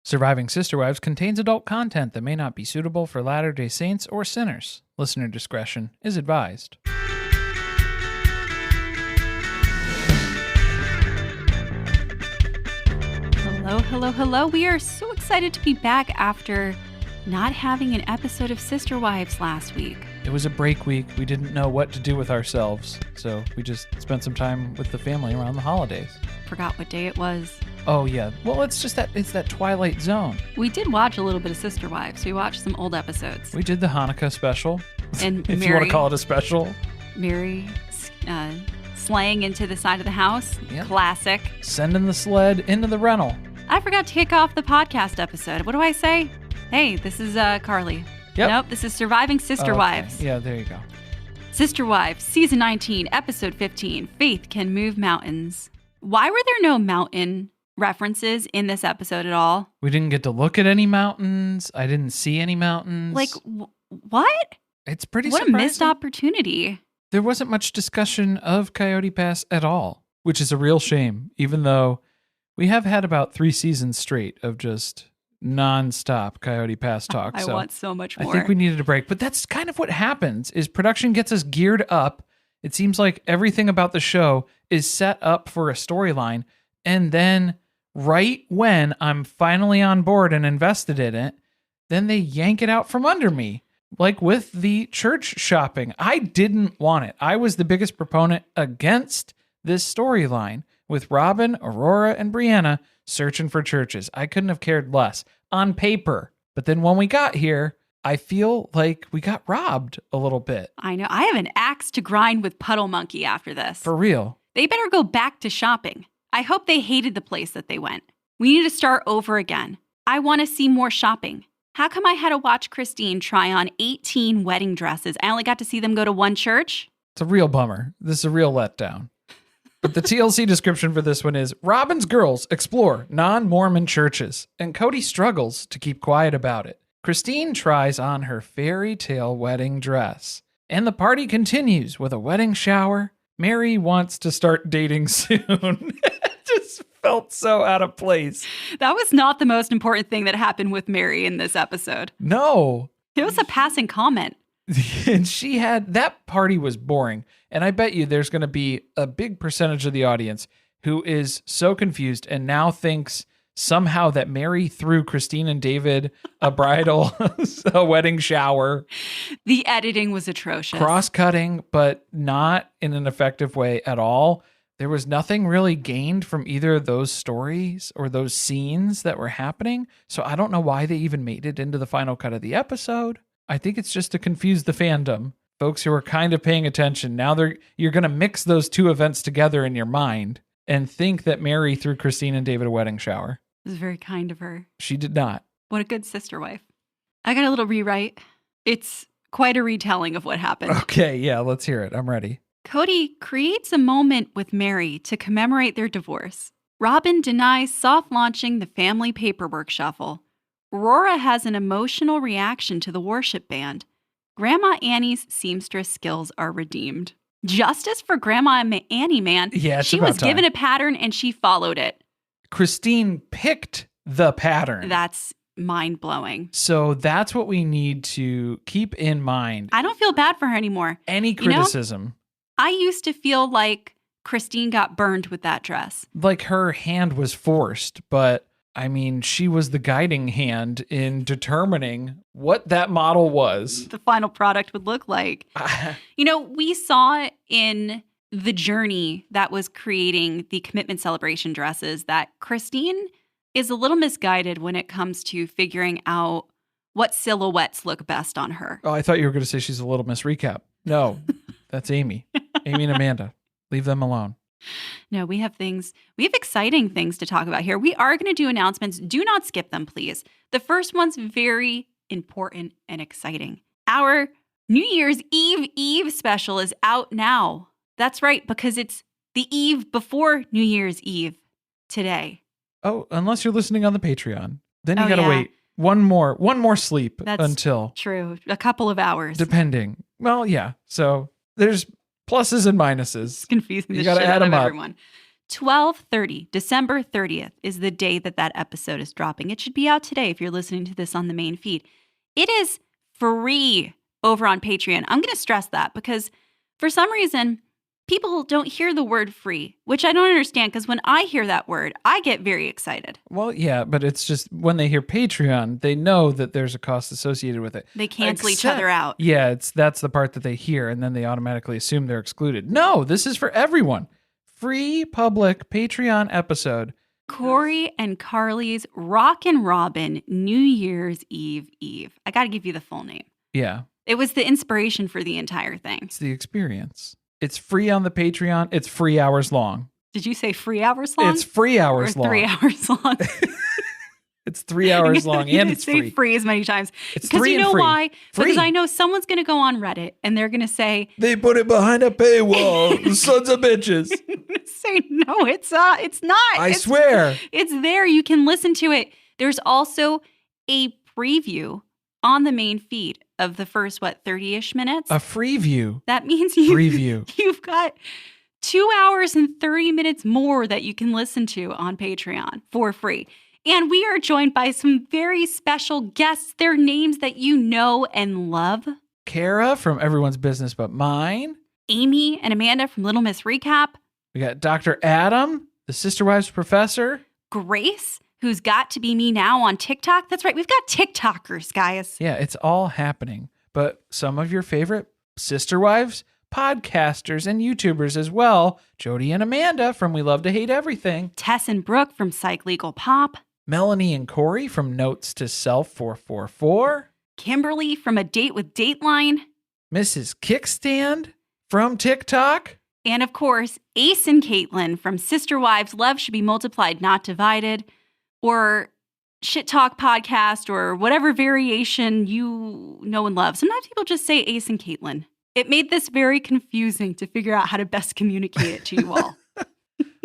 Surviving Sister Wives contains adult content that may not be suitable for Latter-day Saints or sinners. Listener discretion is advised. Hello. We are so excited to be back after not having an episode of Sister Wives last week. It was a break week. We didn't know what to do with ourselves, so we just spent some time with the family around the holidays. Forgot what day it was. Oh, yeah. Well, it's that Twilight Zone. We did watch a little bit of Sister Wives. We watched some old episodes. We did the Hanukkah special, and if you want to call it a special. Meri slaying into the side of the house. Yep. Classic. Sending the sled into the rental. I forgot to kick off the podcast episode. What do I say? Hey, this is Carly. Yep. Nope, this is Surviving Sister Wives. Yeah, there you go. Sister Wives, Season 19, Episode 15, Faith Can Move Mountains. Why were there no mountain references in this episode at all? We didn't get to look at any mountains. I didn't see any mountains. Like, what? It's pretty surprising. What a missed opportunity. There wasn't much discussion of Coyote Pass at all, which is a real shame, even though we have had about 3 seasons straight of just non-stop Coyote Pass talk. I want so much more. I think we needed a break, but that's kind of what happens is production gets us geared up. It seems like everything about the show is set up for a storyline, and then right when I'm finally on board and invested in it, then they yank it out from under me. Like with the church shopping. I didn't want it. I was the biggest proponent against this storyline with Robyn, Rora, and Brianna searching for churches. I couldn't have cared less on paper. But then when we got here, I feel like we got robbed a little bit. I know. I have an axe to grind with Puddle Monkey after this. For real. They better go back to shopping. I hope they hated the place that they went. We need to start over again. I want to see more shopping. How come I had to watch Christine try on 18 wedding dresses? I only got to see them go to one church? It's a real bummer. This is a real letdown. But the TLC description for this one is, Robyn's girls explore non-Mormon churches, and Kody struggles to keep quiet about it. Christine tries on her fairy tale wedding dress, and the party continues with a wedding shower. Meri wants to start dating soon. It just felt so out of place. That was not the most important thing that happened with Meri in this episode. No. It was a passing comment. And that party was boring. And I bet you there's going to be a big percentage of the audience who is so confused and now thinks somehow that Meri threw Christine and David a a wedding shower. The editing was atrocious. Cross-cutting, but not in an effective way at all. There was nothing really gained from either of those stories or those scenes that were happening. So I don't know why they even made it into the final cut of the episode. I think it's just to confuse the fandom. Folks who are kind of paying attention. Now you're going to mix those two events together in your mind and think that Meri threw Christine and David a wedding shower. It was very kind of her. She did not. What a good sister wife. I got a little rewrite. It's quite a retelling of what happened. Okay, yeah, let's hear it. I'm ready. Kody creates a moment with Meri to commemorate their divorce. Robyn denies soft launching the family paperwork shuffle. Rora has an emotional reaction to the worship band. Grandma Annie's seamstress skills are redeemed. Justice for Grandma Annie, man. Yeah, she was given a pattern and she followed it. Christine picked the pattern. That's mind-blowing. So that's what we need to keep in mind. I don't feel bad for her anymore. Any criticism. I used to feel like Christine got burned with that dress. Like her hand was forced, but I mean, she was the guiding hand in determining what that model was. The final product would look like. We saw in the journey that was creating the commitment celebration dresses that Christine is a little misguided when it comes to figuring out what silhouettes look best on her. Oh, I thought you were going to say she's a little Miss Recap. No, that's Amy. Amy and Amanda. Leave them alone. No, we have exciting things to talk about here. We are going to do announcements. Do not skip them, please. The first one's very important and exciting. Our New Year's Eve special is out now. That's right, because it's the eve before New Year's Eve today. Oh, unless you're listening on the Patreon. Then you got to wait one more sleep until. True. A couple of hours. Depending. Well, yeah. So there's pluses and minuses. It's confusing the you shit gotta add out of them up. everyone. 12:30, December 30th is the day that episode is dropping. It should be out today if you're listening to this on the main feed. It is free over on Patreon. I'm going to stress that because for some reason, people don't hear the word free, which I don't understand because when I hear that word, I get very excited. Well, yeah, but it's just when they hear Patreon, they know that there's a cost associated with it. They cancel each other out. Yeah, that's the part that they hear, and then they automatically assume they're excluded. No, this is for everyone. Free public Patreon episode. Corey and Carly's Rockin' Robyn New Year's Eve. I got to give you the full name. Yeah. It was the inspiration for the entire thing. It's the experience. It's free on the Patreon. It's 3 hours long. Did you say 3 hours long? It's 3 hours long. 3 hours long. It's 3 hours long and it's free. Say free as many times. It's because free you know and free. why? Free. Because I know someone's going to go on Reddit and they're going to say they put it behind a paywall. The sons of bitches. Say no, it's not. I swear. It's there. You can listen to it. There's also a preview on the main feed of the first 30-ish minutes. A free view. That means you've got 2 hours and 30 minutes more that you can listen to on Patreon for free. And we are joined by some very special guests. Their names that you know and love. Kara from Everyone's Business But Mine. Amy and Amanda from Little Miss Recap. We got Dr. Adam, the Sister Wives professor. Grace, who's got to be me now on TikTok. That's right. We've got TikTokers, guys. Yeah, it's all happening. But some of your favorite Sister Wives podcasters and YouTubers as well. Jody and Amanda from We Love to Hate Everything. Tess and Brooke from Psych Legal Pop. Melanie and Corey from Notes to Self 444. Kimberly from A Date with Dateline. Mrs. Kickstand from TikTok. And of course, Ace and Caitlin from Sister Wives Love Should Be Multiplied, Not Divided, or Shit Talk Podcast, or whatever variation you know and love. Sometimes people just say Ace and Caitlin. It made this very confusing to figure out how to best communicate it to you all.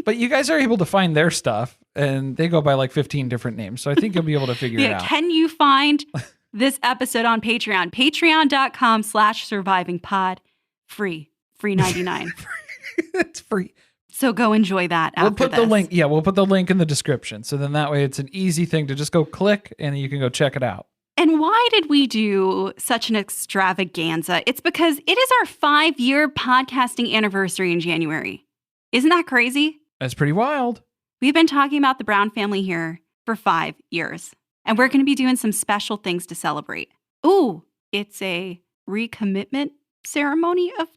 But you guys are able to find their stuff, and they go by like 15 different names. So I think you'll be able to figure it out. Can you find this episode on Patreon? Patreon.com/survivingpod. Free 99. It's free. So go enjoy that. We'll put the link. Yeah, we'll put the link in the description. So then that way it's an easy thing to just go click and you can go check it out. And why did we do such an extravaganza? It's because it is our 5-year podcasting anniversary in January. Isn't that crazy? That's pretty wild. We've been talking about the Brown family here for 5 years. And we're going to be doing some special things to celebrate. Ooh, it's a recommitment ceremony of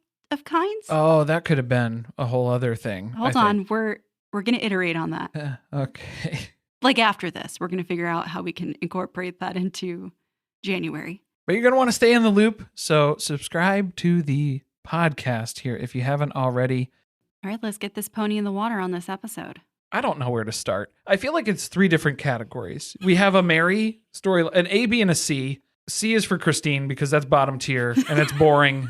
kinds. Oh, that could have been a whole other thing. Hold on. We're going to iterate on that. Okay. Like after this, we're going to figure out how we can incorporate that into January. But you're going to want to stay in the loop. So subscribe to the podcast here if you haven't already. All right, let's get this pony in the water on this episode. I don't know where to start. I feel like it's 3 different categories. We have a Meri story, an A, B, and a C. C is for Christine because that's bottom tier and it's boring.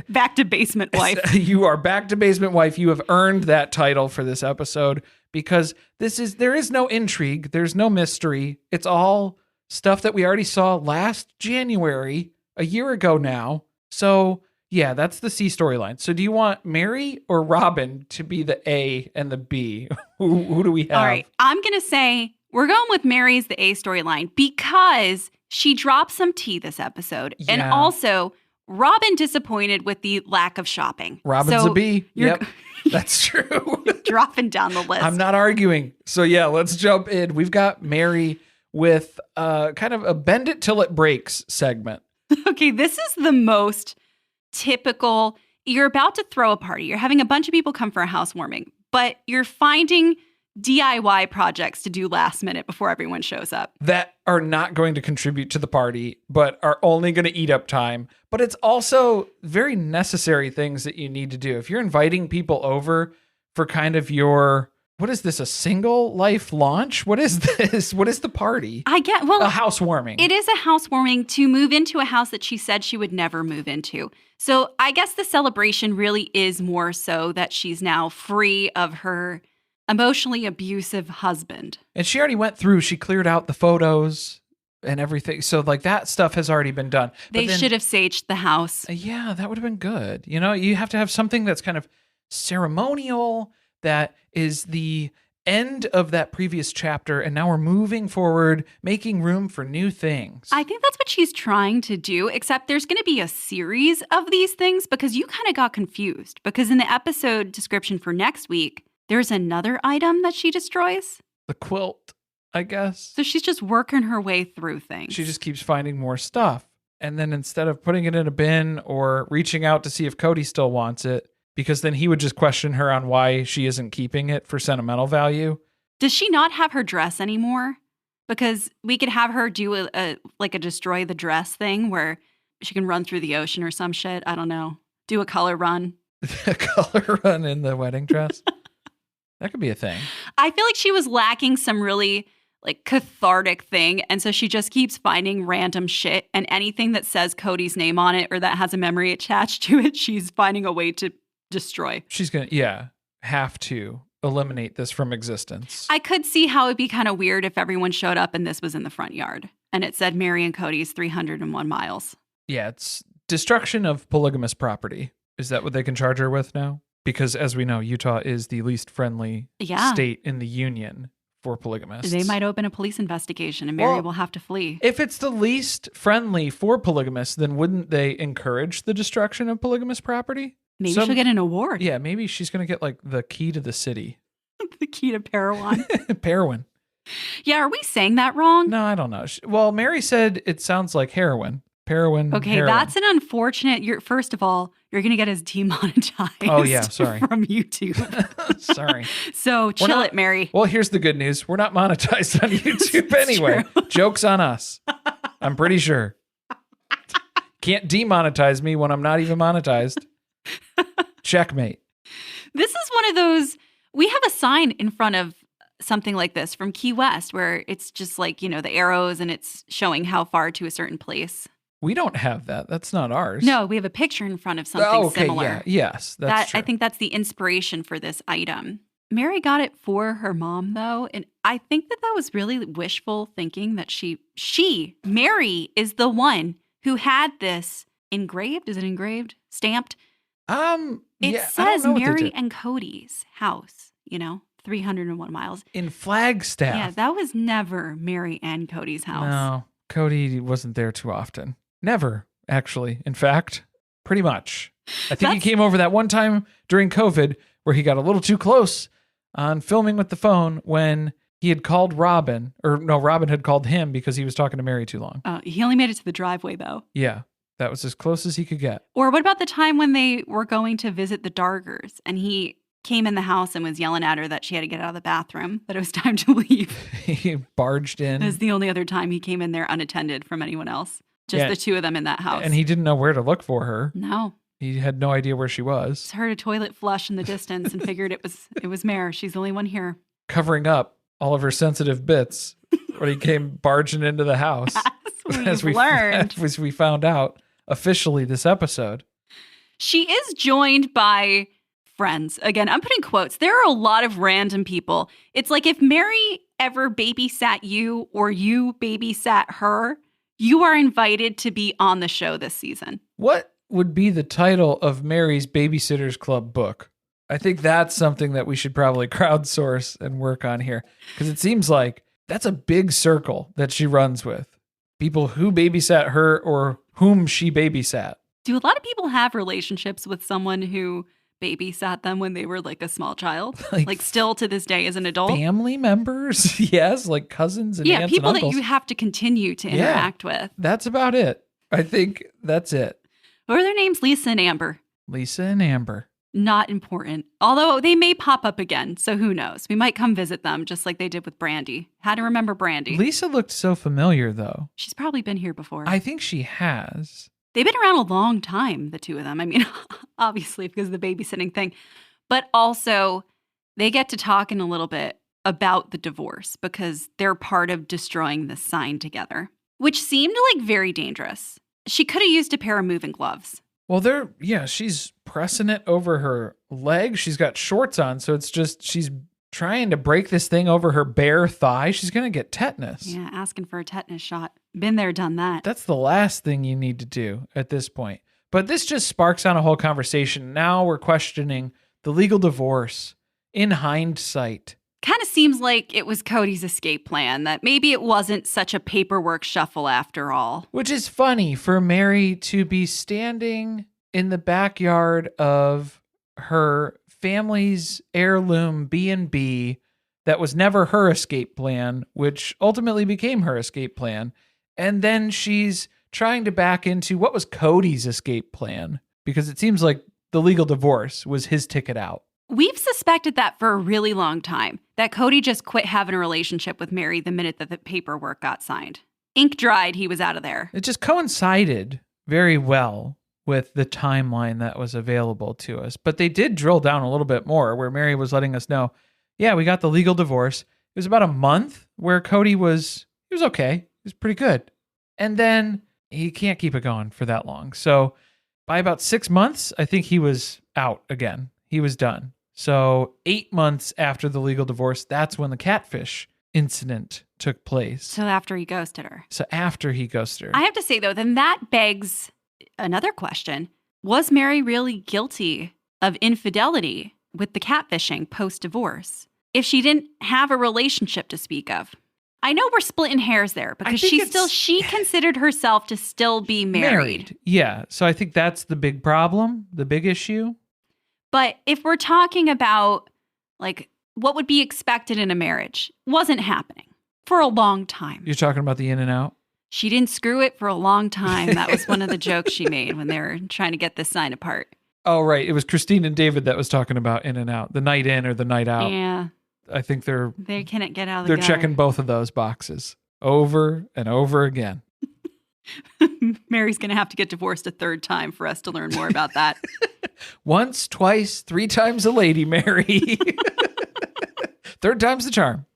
Back to basement wife. You are back to basement wife. You have earned that title for this episode because there is no intrigue. There's no mystery. It's all stuff that we already saw last January, a year ago now. So yeah, that's the C storyline. So do you want Meri or Robyn to be the A and the B? Who do we have? All right. I'm going to say we're going with Meri's the A storyline because she dropped some tea this episode. Yeah. And also, Robyn disappointed with the lack of shopping. Robyn's a B. Yep, that's true. Dropping down the list. I'm not arguing. So yeah, let's jump in. We've got Meri with kind of a bend it till it breaks segment. Okay, this is the most typical. You're about to throw a party. You're having a bunch of people come for a housewarming, but you're finding DIY projects to do last minute before everyone shows up. That are not going to contribute to the party, but are only going to eat up time. But it's also very necessary things that you need to do. If you're inviting people over for kind of your, what is this, a single life launch? What is this? What is the party? A housewarming. It is a housewarming to move into a house that she said she would never move into. So I guess the celebration really is more so that she's now free of her emotionally abusive husband. And she already went through, she cleared out the photos and everything. So like that stuff has already been done. They should have saged the house. Yeah, that would have been good. You know, you have to have something that's kind of ceremonial, that is the end of that previous chapter, and now we're moving forward, making room for new things. I think that's what she's trying to do, except there's going to be a series of these things because you kind of got confused. Because in the episode description for next week, there's another item that she destroys. The quilt, I guess. So she's just working her way through things. She just keeps finding more stuff. And then instead of putting it in a bin or reaching out to see if Kody still wants it, because then he would just question her on why she isn't keeping it for sentimental value. Does she not have her dress anymore? Because we could have her do a destroy the dress thing where she can run through the ocean or some shit. I don't know. Do a color run. A color run in the wedding dress? That could be a thing. I feel like she was lacking some really cathartic thing. And so she just keeps finding random shit, and anything that says Kody's name on it or that has a memory attached to it, she's finding a way to destroy. She's going to, have to eliminate this from existence. I could see how it'd be kind of weird if everyone showed up and this was in the front yard and it said Meri and Kody's 301 miles. Yeah, it's destruction of polygamous property. Is that what they can charge her with now? Because as we know, Utah is the least friendly state in the union for polygamists. They might open a police investigation and Meri will have to flee. If it's the least friendly for polygamists, then wouldn't they encourage the destruction of polygamous property? Maybe she'll get an award. Yeah, maybe she's going to get the key to the city. The key to Parowan. Parowan. Yeah, are we saying that wrong? No, I don't know. Well, Meri said it sounds like heroin. Parowan. Okay, heroin. That's an unfortunate. First of all, you're going to get us demonetized. Oh, yeah, sorry. From YouTube. Sorry. So chill it, Meri. Well, here's the good news. We're not monetized on YouTube anyway. Joke's on us. I'm pretty sure. Can't demonetize me when I'm not even monetized. Checkmate. This is one of those, we have a sign in front of something like this from Key West where it's just the arrows and it's showing how far to a certain place. We don't have that. That's not ours. No, we have a picture in front of something similar. Yeah, yes, that's true. I think that's the inspiration for this item. Meri got it for her mom, though, and I think that was really wishful thinking that Meri is the one who had this engraved. Is it engraved? Stamped? It says Meri and Kody's house, 301 miles. In Flagstaff. Yeah, that was never Meri and Kody's house. No, Kody wasn't there too often. Never, actually. In fact, pretty much. I think he came over that one time during COVID where he got a little too close on filming with the phone when he had called Robyn. Or no, Robyn had called him because he was talking to Meri too long. He only made it to the driveway, though. Yeah. That was as close as he could get. Or what about the time when they were going to visit the Dargers and he came in the house and was yelling at her that she had to get out of the bathroom, that it was time to leave? He barged in. It was the only other time he came in there unattended from anyone else. Just the two of them in that house. And he didn't know where to look for her. No. He had no idea where she was. Just heard a toilet flush in the distance and figured it was Meri. She's the only one here. Covering up all of her sensitive bits when he came barging into the house. As we learned. As we found out. Officially this episode. She is joined by friends. Again, I'm putting quotes. There are a lot of random people. It's like if Meri ever babysat you or you babysat her, you are invited to be on the show this season. What would be the title of Meri's Babysitters Club book? I think that's something that we should probably crowdsource and work on here. Because it seems like that's a big circle that she runs with. People who babysat her or whom she babysat. Do a lot of people have relationships with someone who babysat them when they were a small child? Like still to this day as an adult? Family members? Yes, like cousins and aunts and people uncles. that you have to continue to interact with. That's about it. I think that's it. What are their names? Lisa and Amber. Lisa and Amber. Not important. Although they may pop up again, so who knows? We might come visit them just like they did with Brandy. Had to remember Brandy. Lisa looked so familiar, though. She's probably been here before. I think she has. They've been around a long time, the two of them. I mean, obviously because of the babysitting thing. But also, they get to talking a little bit about the divorce because they're part of destroying the sign together, which seemed very dangerous. She could have used a pair of moving gloves. Well, she's pressing it over her leg. She's got shorts on, so it's just she's trying to break this thing over her bare thigh. She's going to get tetanus. Yeah, asking for a tetanus shot. Been there, done that. That's the last thing you need to do at this point. But this just sparks on a whole conversation. Now we're questioning the legal divorce in hindsight. Kind of seems like it was Kody's escape plan, that maybe it wasn't such a paperwork shuffle after all. Which is funny for Meri to be standing in the backyard of her family's heirloom B&B that was never her escape plan, which ultimately became her escape plan. And then she's trying to back into what was Kody's escape plan, because it seems like the legal divorce was his ticket out. We've suspected that for a really long time, that Kody just quit having a relationship with Meri the minute that the paperwork got signed. Ink dried, he was out of there. It just coincided very well with the timeline that was available to us. But they did drill down a little bit more, where Meri was letting us know, yeah, we got the legal divorce. It was about a month where Kody was okay. He was pretty good. And then he can't keep it going for that long. So by about 6 months, I think he was out again. He was done. So 8 months after the legal divorce, that's when the catfish incident took place. So after he ghosted her. I have to say, though, then that begs another question. Was Meri really guilty of infidelity with the catfishing post-divorce if she didn't have a relationship to speak of? I know we're splitting hairs there because she considered herself to still be married. Yeah. So I think that's the big problem, the big issue. But if we're talking about like what would be expected in a marriage, wasn't happening for a long time. You're talking about the in and out? She didn't screw it for a long time. That was one of the jokes she made when they were trying to get this sign apart. Oh, right. It was Christine and David that was talking about in and out, the night in or the night out. Yeah. I think they can't get out of the gutter. Checking both of those boxes over and over again. Meri's going to have to get divorced a third time for us to learn more about that. Once, twice, 3 times a lady, Meri. Third time's the charm.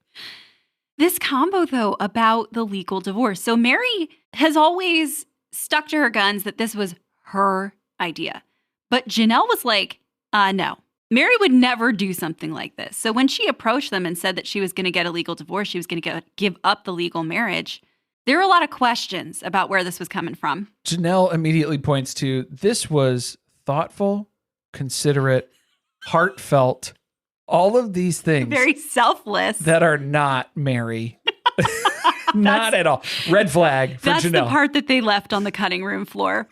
This combo, though, about the legal divorce. So Meri has always stuck to her guns that this was her idea. But Janelle was like, no. Meri would never do something like this. So when she approached them and said that she was going to get a legal divorce, she was going to give up the legal marriage, there were a lot of questions about where this was coming from. Janelle immediately points to, this was thoughtful, considerate, heartfelt, all of these things. Very selfless. That are not Meri. Not at all. Red flag for Janelle. That's the part that they left on the cutting room floor.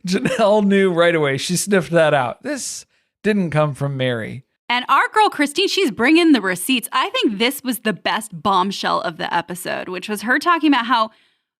Janelle knew right away. She sniffed that out. This didn't come from Meri. And our girl, Christine, she's bringing the receipts. I think this was the best bombshell of the episode, which was her talking about how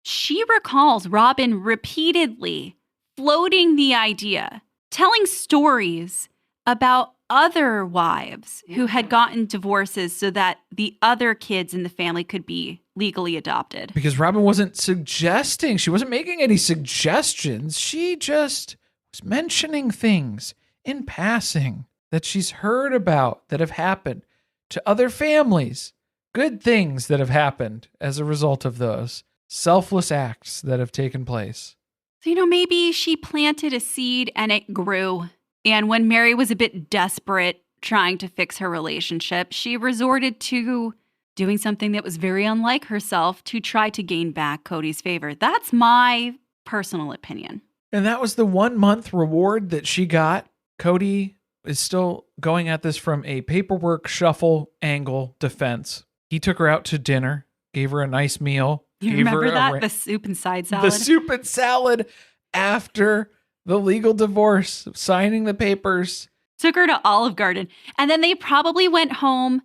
she recalls Robyn repeatedly floating the idea, telling stories about other wives who had gotten divorces so that the other kids in the family could be legally adopted. Because Robyn wasn't suggesting, she wasn't making any suggestions. She just was mentioning things in passing that she's heard about that have happened to other families. Good things that have happened as a result of those selfless acts that have taken place. So, maybe she planted a seed and it grew. And when Meri was a bit desperate trying to fix her relationship, she resorted to doing something that was very unlike herself to try to gain back Kody's favor. That's my personal opinion. And that was the 1 month reward that she got. Kody is still going at this from a paperwork shuffle angle defense. He took her out to dinner, gave her a nice meal. You remember that? The soup and side salad? The soup and salad after the legal divorce, signing the papers. Took her to Olive Garden. And then they probably went home,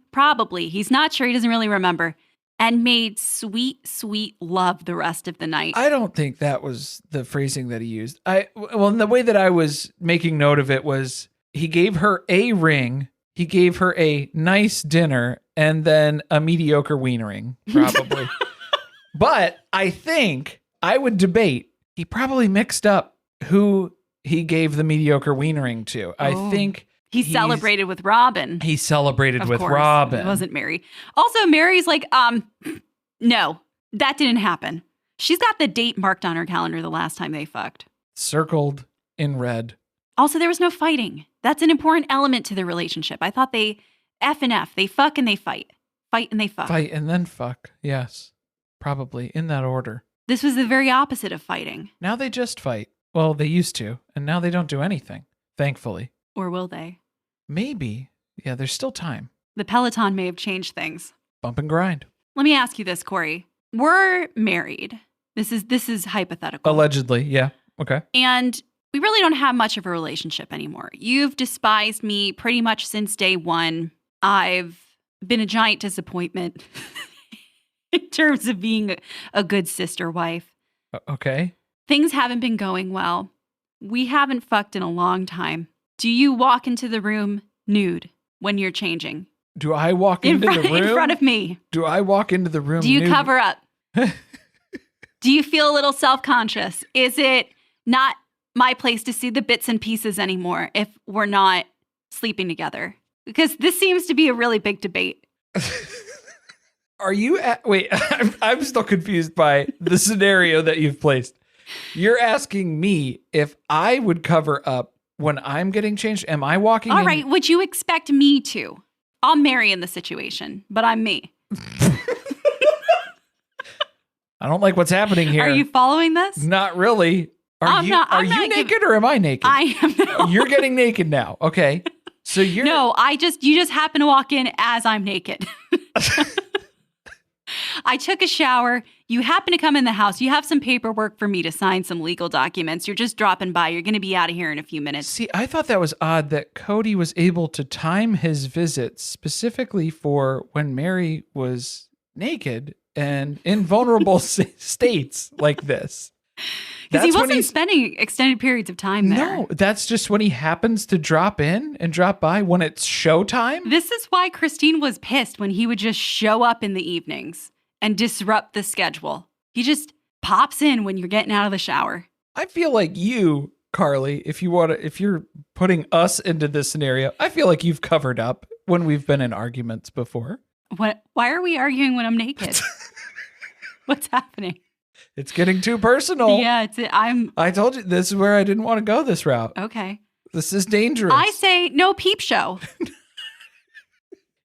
he's not sure, he doesn't really remember, and made sweet, sweet love the rest of the night. I don't think that was the phrasing that he used. The way that I was making note of it was he gave her a ring, he gave her a nice dinner, and then a mediocre wienering, probably. But I think I would debate he probably mixed up who he gave the mediocre wienering to. I think he celebrated with Robyn. He celebrated of with course. Robyn. It wasn't Meri. Also, Meri's like, no, that didn't happen. She's got the date marked on her calendar the last time they fucked. Circled in red. Also, there was no fighting. That's an important element to the relationship. I thought they F and F. They fuck and they fight. Fight and they fuck. Fight and then fuck. Yes. Probably in that order. This was the very opposite of fighting. Now they just fight. Well, they used to, and now they don't do anything, thankfully. Or will they? Maybe. Yeah, there's still time. The Peloton may have changed things. Bump and grind. Let me ask you this, Corey. We're married. This is hypothetical. Allegedly, yeah. Okay. And we really don't have much of a relationship anymore. You've despised me pretty much since day one. I've been a giant disappointment in terms of being a good sister wife. Okay. Things haven't been going well. We haven't fucked in a long time. Do you walk into the room nude when you're changing? Do I walk into the room? In front of me. Do I walk into the room Do you nude? cover up? Do you feel a little self-conscious? Is it not my place to see the bits and pieces anymore if we're not sleeping together? Because this seems to be a really big debate. Are you wait, I'm still confused by the scenario that you've placed. You're asking me if I would cover up when I'm getting changed? Am I walking in? All right, would you expect me to? I'm Meri in the situation, but I'm me. I don't like what's happening here. Are you following this? Not really. Are you naked or am I naked? I am. No. You're getting naked now. Okay. So you're No, you just happen to walk in as I'm naked. I took a shower. You happen to come in the house. You have some paperwork for me to sign, some legal documents. You're just dropping by. You're going to be out of here in a few minutes. See, I thought that was odd that Kody was able to time his visits specifically for when Meri was naked and in vulnerable states like this. Because he wasn't spending extended periods of time there. No, that's just when he happens to drop in and drop by when it's showtime. This is why Christine was pissed when he would just show up in the evenings and disrupt the schedule. He just pops in when you're getting out of the shower. I feel like you, Carly, if you're putting us into this scenario, I feel like you've covered up when we've been in arguments before. What? Why are we arguing when I'm naked? What's happening? It's getting too personal. Yeah, I told you this is where I didn't want to go this route. Okay. This is dangerous. I say no peep show.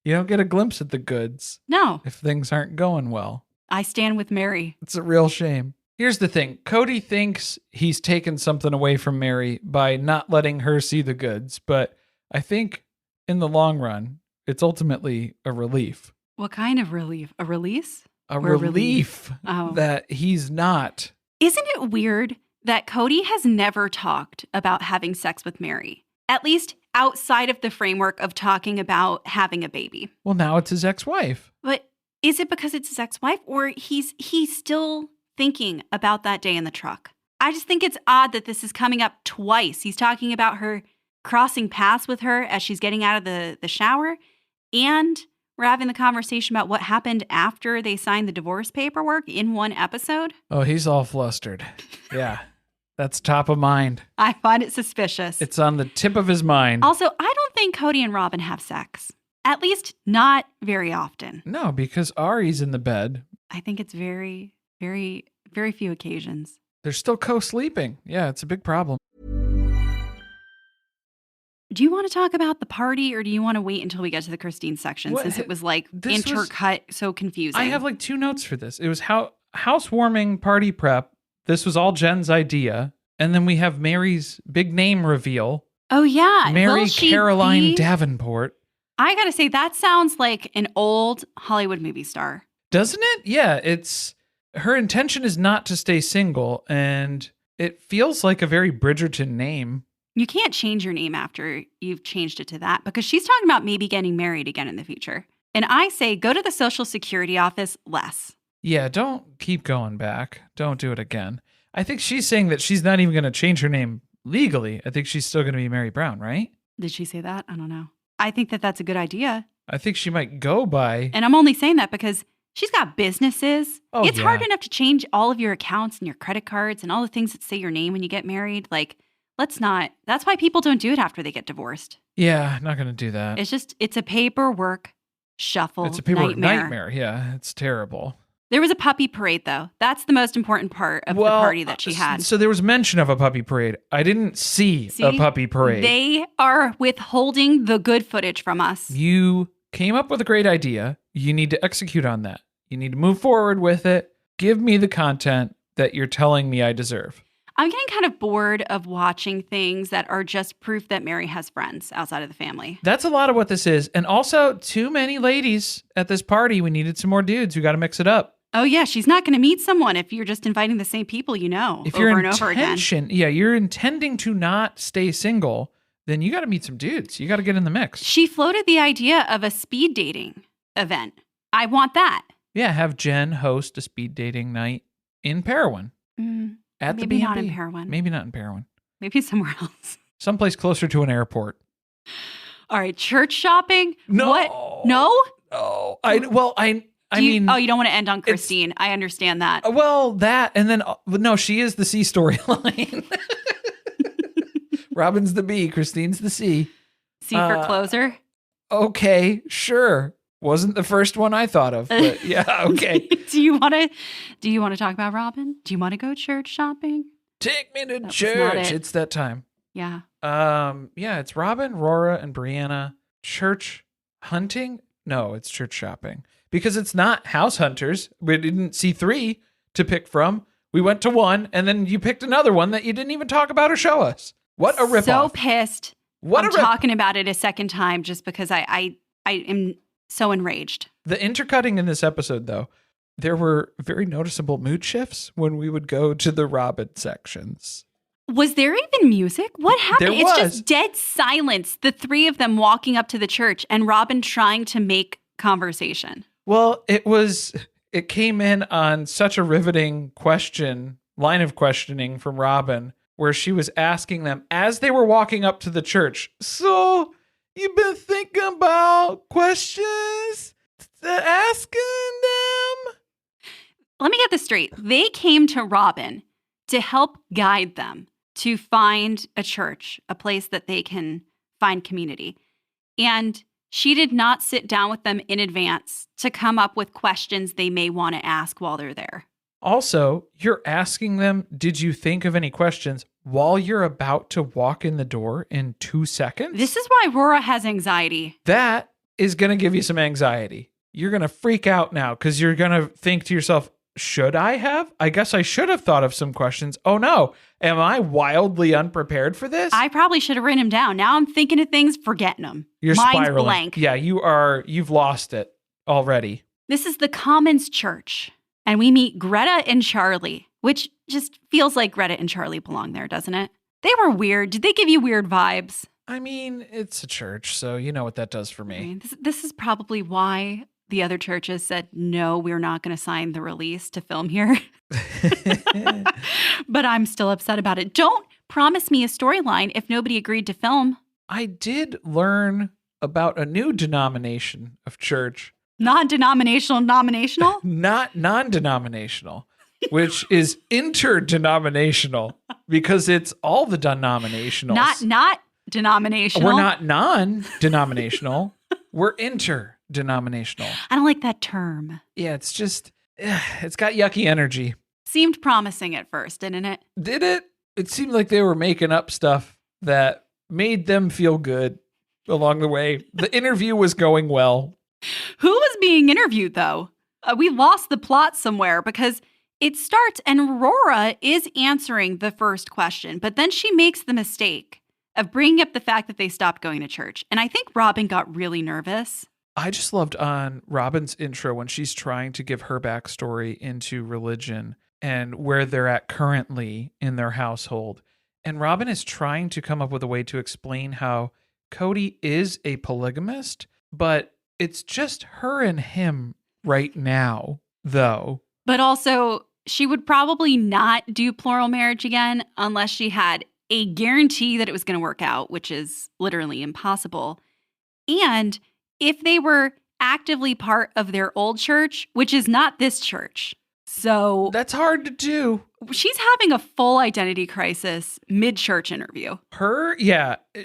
You don't get a glimpse at the goods. No. If things aren't going well. I stand with Meri. It's a real shame. Here's the thing. Kody thinks he's taken something away from Meri by not letting her see the goods, but I think in the long run, it's ultimately a relief. What kind of relief? A release? A relief that he's not. Isn't it weird that Kody has never talked about having sex with Meri? At least outside of the framework of talking about having a baby. Well, now it's his ex-wife. But is it because it's his ex-wife or he's still thinking about that day in the truck? I just think it's odd that this is coming up twice. He's talking about her crossing paths with her as she's getting out of the shower, and we're having the conversation about what happened after they signed the divorce paperwork in one episode. Oh, he's all flustered. Yeah, that's top of mind. I find it suspicious. It's on the tip of his mind. Also, I don't think Kody and Robyn have sex. At least not very often. No, because Ari's in the bed. I think it's very, very, very few occasions. They're still co-sleeping. Yeah, it's a big problem. Do you want to talk about the party or do you want to wait until we get to the Christine section since it was like intercut so confusing? I have like 2 notes for this. It was housewarming party prep. This was all Jen's idea. And then we have Meri's big name reveal. Oh, yeah. Meri Caroline Davenport. I got to say, that sounds like an old Hollywood movie star. Doesn't it? Yeah, her intention is not to stay single. And it feels like a very Bridgerton name. You can't change your name after you've changed it to that because she's talking about maybe getting married again in the future. And I say go to the Social Security office less. Yeah, don't keep going back. Don't do it again. I think she's saying that she's not even going to change her name legally. I think she's still going to be Meri Brown, right? Did she say that? I don't know. I think that that's a good idea. I think she might go by. And I'm only saying that because she's got businesses. Oh, it's hard enough to change all of your accounts and your credit cards and all the things that say your name when you get married. Like, let's not. That's why people don't do it after they get divorced. Yeah, not going to do that. It's a paperwork shuffle. It's a paperwork nightmare. Yeah, it's terrible. There was a puppy parade, though. That's the most important part of the party that she had. So there was mention of a puppy parade. I didn't see a puppy parade. They are withholding the good footage from us. You came up with a great idea. You need to execute on that. You need to move forward with it. Give me the content that you're telling me I deserve. I'm getting kind of bored of watching things that are just proof that Meri has friends outside of the family. That's a lot of what this is. And also, too many ladies at this party. We needed some more dudes. We got to mix it up. Oh, yeah. She's not going to meet someone if you're just inviting the same people If over you're and over again. Yeah, you're intending to not stay single, then you got to meet some dudes. You got to get in the mix. She floated the idea of a speed dating event. I want that. Yeah, have Jen host a speed dating night in Parowan. At the Maybe B&B. not in Parowan. Maybe not in Parowan. Maybe somewhere else. Someplace closer to an airport. All right, church shopping? No. What? No? Oh, I mean, you don't want to end on Christine. I understand that. Well, that, and then, no, she is the C storyline. Robyn's the B, Christine's the C. C for closer? Okay, sure. Wasn't the first one I thought of, but yeah, okay. Do you want to talk about Robyn? Do you want to go church shopping? Take me to That was not church. it. It's that time. Yeah. Yeah, it's Robyn, Rora, and Brianna. Church hunting? No, it's church shopping. Because it's not house hunters. We didn't see 3 to pick from. We went to 1, and then you picked another one that you didn't even talk about or show us. What a ripoff. So pissed. What I'm a rip. talking about it a second time just because I am so enraged. The intercutting in this episode, though, there were very noticeable mood shifts when we would go to the Robyn sections. Was there even music? What happened? There It's was. just dead silence. The 3 of them walking up to the church and Robyn trying to make conversation. Well, it came in on such a riveting line of questioning from Robyn, where she was asking them as they were walking up to the church. So, you've been thinking about questions to asking them? Let me get this straight. They came to Robyn to help guide them to find a church, a place that they can find community. And she did not sit down with them in advance to come up with questions they may want to ask while they're there. Also, you're asking them, did you think of any questions while you're about to walk in the door in 2 seconds? This is why Rora has anxiety. That is going to give you some anxiety. You're going to freak out now because you're going to think to yourself, should I have? I guess I should have thought of some questions. Oh no, am I wildly unprepared for this? I probably should have written them down. Now I'm thinking of things, forgetting them. You're Mind's spiraling. blank. Yeah, you've lost it already. This is the Commons Church, and we meet Greta and Charlie, which just feels like Greta and Charlie belong there, doesn't it? They were weird. Did they give you weird vibes? I mean, it's a church, so you know what that does for I me. mean, this is probably why the other churches said, no, we're not going to sign the release to film here. But I'm still upset about it. Don't promise me a storyline if nobody agreed to film. I did learn about a new denomination of church. Non-denominational, nominational? Not non-denominational, which is interdenominational because it's all the denominationals. Not denominational. We're not non-denominational. We're interdenominational. I don't like that term. Yeah, it's just, it's got yucky energy. Seemed promising at first, didn't it? Did it? It seemed like they were making up stuff that made them feel good along the way. The interview was going well. Who was being interviewed, though? We lost the plot somewhere because it starts and Rora is answering the first question, but then she makes the mistake of bringing up the fact that they stopped going to church. And I think Robyn got really nervous. I just loved on Robyn's intro when she's trying to give her backstory into religion and where they're at currently in their household. And Robyn is trying to come up with a way to explain how Kody is a polygamist, but it's just her and him right now, though. But also, she would probably not do plural marriage again unless she had a guarantee that it was going to work out, which is literally impossible. And if they were actively part of their old church, which is not this church. So That's hard to do. she's having a full identity crisis mid-church interview.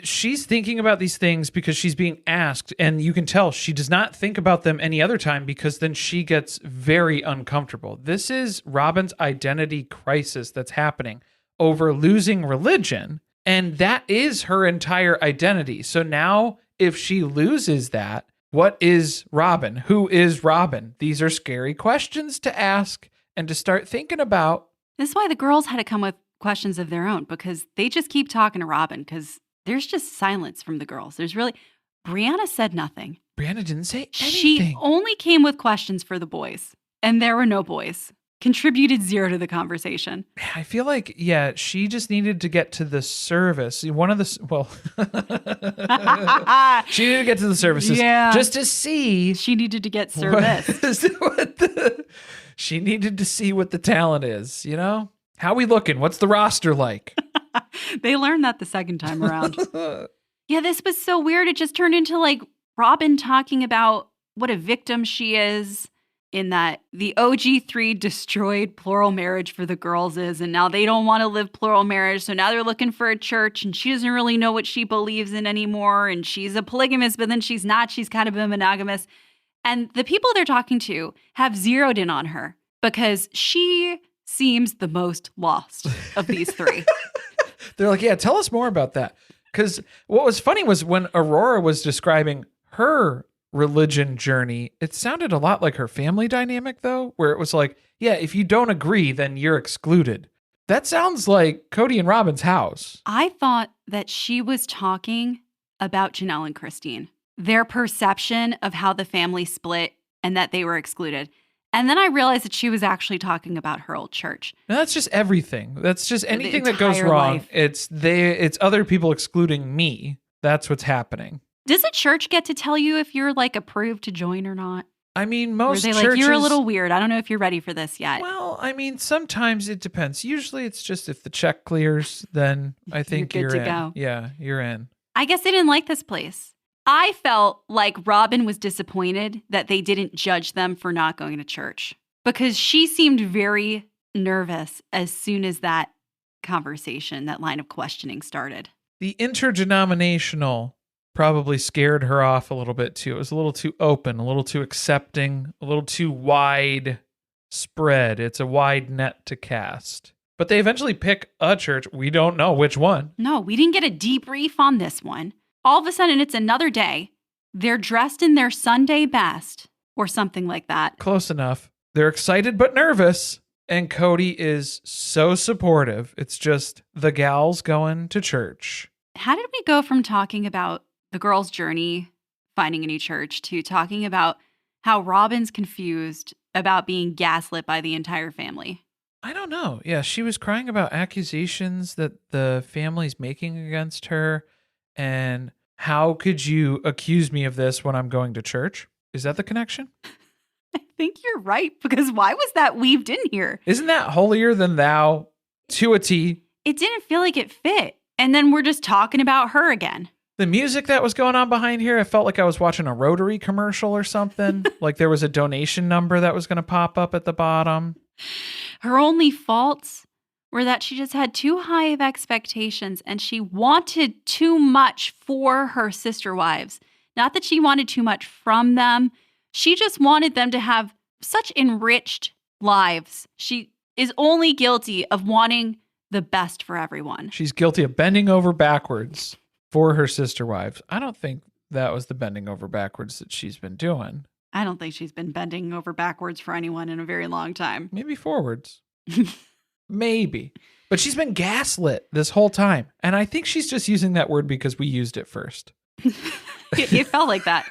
She's thinking about these things because she's being asked, and you can tell she does not think about them any other time because then she gets very uncomfortable. This is Robyn's identity crisis that's happening over losing religion, and that is her entire identity. So now, if she loses that, what is Robyn? Who is Robyn? These are scary questions to ask and to start thinking about. This is why the girls had to come questions of their own because they just keep talking to Robyn because there's just silence from the girls. Brianna said nothing. Brianna didn't say anything. She only came with questions for the boys, and there were no boys. Contributed 0 to the conversation. I feel like, yeah, she just needed to get to the service. She needed to get to the services just to see. She needed to get service. She needed to see what the talent is, you know? How we looking? What's the roster like? They learned that the second time around. Yeah, this was so weird. It just turned into like Robyn talking about what a victim she is in that the OG3 destroyed plural marriage for the girls and now they don't want to live plural marriage. So now they're looking for a church and she doesn't really know what she believes in anymore. And she's a polygamist, but then she's not. She's kind of a monogamous. And the people they're talking to have zeroed in on her because she seems the most lost of these three. They're like, yeah, tell us more about that. Because what was funny was when Aurora was describing her religion journey, it sounded a lot like her family dynamic, though, where it was like, yeah, if you don't agree, then you're excluded. That sounds like Kody and Robyn's house. I thought that she was talking about Janelle and Christine, their perception of how the family split and that they were excluded. And then I realized that she was actually talking about her old church. Now, that's just everything. That's just anything that goes wrong. Life. It's other people excluding me. That's what's happening. Does a church get to tell you if you're like approved to join or not? I mean, most churches, like, you're a little weird. I don't know if you're ready for this yet. Well, I mean, sometimes it depends. Usually it's just if the check clears, then I think you're good to in. Go. Yeah, you're in. I guess they didn't like this place. I felt like Robyn was disappointed that they didn't judge them for not going to church because she seemed very nervous as soon as that conversation, that line of questioning started. The interdenominational probably scared her off a little bit too. It was a little too open, a little too accepting, a little too wide spread. It's a wide net to cast. But they eventually pick a church. We don't know which one. No, we didn't get a debrief on this one. All of a sudden, it's another day. They're dressed in their Sunday best or something like that. Close enough. They're excited but nervous. And Kody is so supportive. It's just the gals going to church. How did we go from talking about the girl's journey, finding a new church, to talking about how Robyn's confused about being gaslit by the entire family? I don't know. Yeah, she was crying about accusations that the family's making against her. And how could you accuse me of this when I'm going to church? Is that the connection? I think you're right, because why was that weaved in here? Isn't that holier than thou to a T? It didn't feel like it fit. And then we're just talking about her again. The music that was going on behind here, I felt like I was watching a Rotary commercial or something. Like there was a donation number that was going to pop up at the bottom. Her only faults were that she just had too high of expectations and she wanted too much for her sister wives. Not that she wanted too much from them. She just wanted them to have such enriched lives. She is only guilty of wanting the best for everyone. She's guilty of bending over backwards for her sister wives. I don't think that was the bending over backwards that she's been doing. I don't think she's been bending over backwards for anyone in a very long time. Maybe forwards. Maybe. But she's been gaslit this whole time. And I think she's just using that word because we used it first. It felt like that.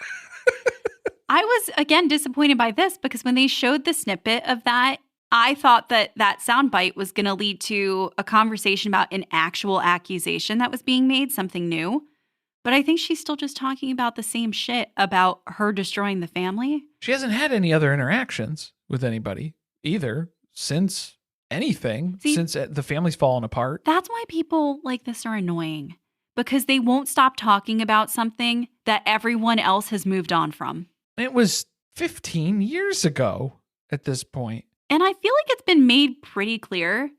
I was, again, disappointed by this because when they showed the snippet of that, I thought that that soundbite was going to lead to a conversation about an actual accusation that was being made, something new. But I think she's still just talking about the same shit about her destroying the family. She hasn't had any other interactions with anybody either since anything, since the family's fallen apart. That's why people like this are annoying, because they won't stop talking about something that everyone else has moved on from. It was 15 years ago at this point. And I feel like it's been made pretty clear